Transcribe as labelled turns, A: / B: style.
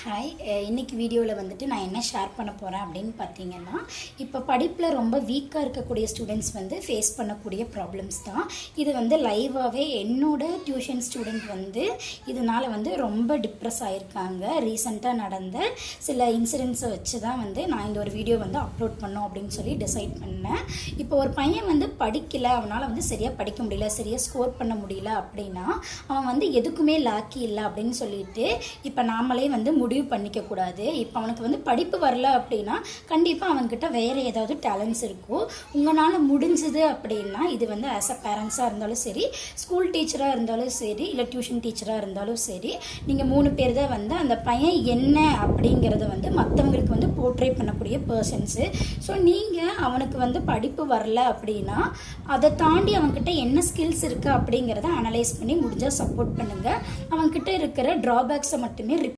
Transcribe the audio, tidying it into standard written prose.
A: Hi இன்னைக்கு வீடியோவில் வந்துட்டு நான் என்ன ஷேர் பண்ண போகிறேன் அப்படின்னு பார்த்தீங்கன்னா, இப்போ படிப்பில் ரொம்ப வீக்காக இருக்கக்கூடிய ஸ்டூடெண்ட்ஸ் வந்து ஃபேஸ் பண்ணக்கூடிய ப்ராப்ளம்ஸ் தான். இது வந்து லைவாகவே என்னோட டியூஷன் ஸ்டூடெண்ட் வந்து இதனால் வந்து ரொம்ப டிப்ரெஸ் ஆகியிருக்காங்க. ரீசெண்டாக நடந்த சில இன்சிடென்ட்ஸை வச்சு தான் வந்து நான் இந்த ஒரு வீடியோ வந்து அப்லோட் பண்ணோம் அப்படின்னு சொல்லி டிசைட் பண்ணேன். இப்போ ஒரு பையன் வந்து படிக்கலை, அவனால் வந்து சரியாக படிக்க முடியல, சரியாக ஸ்கோர் பண்ண முடியல அப்படின்னா அவன் வந்து எதுக்குமே லாக்கி இல்லை அப்படின்னு சொல்லிட்டு இப்போ நாமளே வந்து முடிவு பண்ணிக்க கூடாது. இப்போ அவனுக்கு வந்து படிப்பு வரல அப்படின்னா கண்டிப்பாக அவன்கிட்ட வேறு ஏதாவது டேலண்ட்ஸ் இருக்கும். உங்களால் முடிஞ்சது அப்படின்னா, இது வந்து ஆஸ் அ பேரண்ட்ஸாக இருந்தாலும் சரி, ஸ்கூல் டீச்சராக இருந்தாலும் சரி, இல்லை டியூஷன் டீச்சராக இருந்தாலும் சரி, நீங்கள் 3 பேர் தான் வந்து அந்த பையன் என்ன அப்படிங்கிறத வந்து மற்றவங்களுக்கு வந்து போர்ட்ரே பண்ணக்கூடிய பர்சன்ஸு. ஸோ நீங்கள் அவனுக்கு வந்து படிப்பு வரல அப்படின்னா அதை தாண்டி அவன்கிட்ட என்ன ஸ்கில்ஸ் இருக்குது அப்படிங்கிறத அனலைஸ் பண்ணி முடிஞ்சால் சப்போர்ட் பண்ணுங்கள். அவன்கிட்ட இருக்கிற ட்ராபேக்ஸை மட்டுமே